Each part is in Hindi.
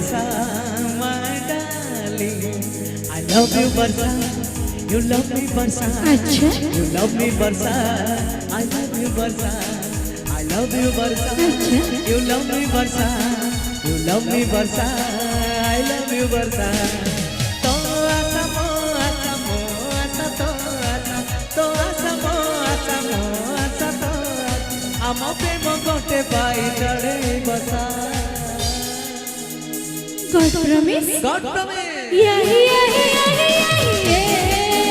Barsa, my darling. I love you, Barsa. You love me, Barsa. अच्छा You love me, Barsa. I love you, Barsa. I love you, Barsa. अच्छा You love me, Barsa. You love me, Barsa. I love you, Barsa. To asa mo, asa mo, asa to asa. To asa mo, asa mo, asa to asa. Amo premo gote pai chade basa. God promise God promise. yeah yeah yeah yeah yeah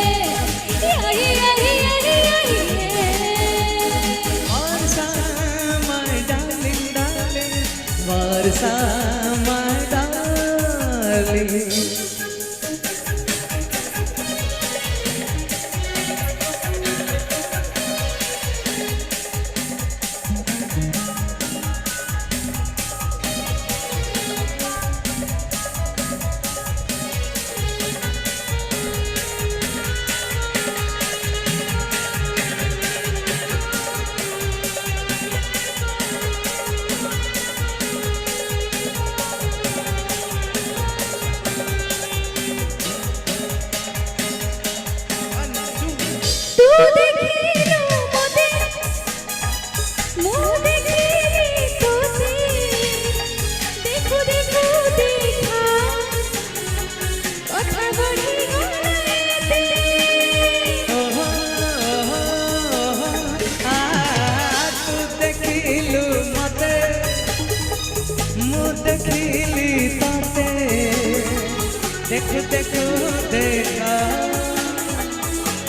Barsa, my darling, darling. Barsa, my darling. तू देखिलो मोदे मुँह देखिली तोते देखो देखो देखा कथा बड़ी गलाते तू देखिलु मते मु देखिली तते देखु देखु देखा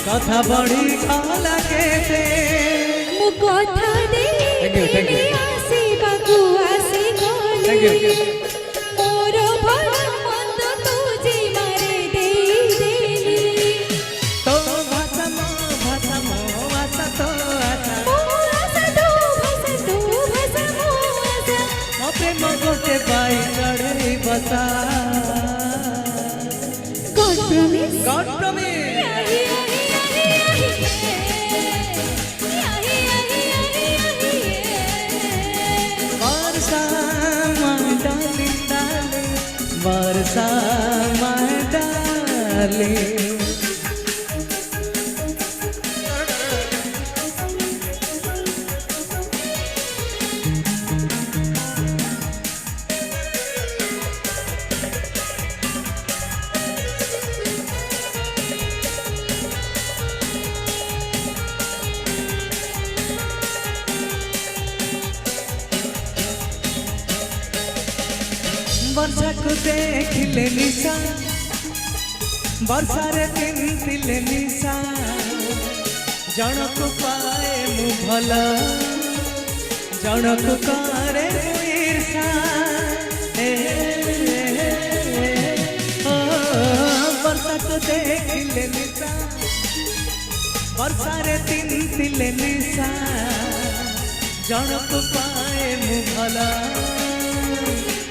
कथा बड़ी गला केते मु कथा दे Thank you. आसे बाकु आसे Thank गले you. मोर भला मंद तुझे मारे दे देली तो भाषा मो भाषा तो आशा मो प्रेम गोटे पाई चढ़े बसा God promise God promise Barsa, my darling, darling. Barsa, my darling. वर्षा को देखिले निशा वर्षा रे पिंतिले निशा जनक पाए मु भला जनक करे ईर्षा वर्षा को देखिले निशा वर्षा रे पिंतिले निशा जनक पाए मु भला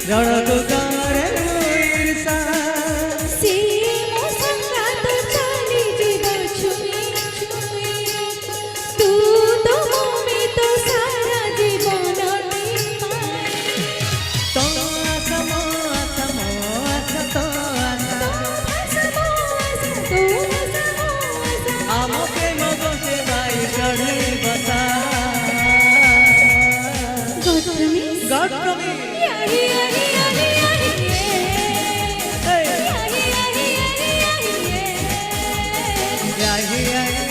जनक करे ईर्षा से मो संगात चली जीव छुई छुई तू तो में तो सारा जीवन निमाई तो आशा मो आशा तो आशा आम प्रेम गोटे बाई चढ़े बसा God God promise promise yeah, yeah, yeah.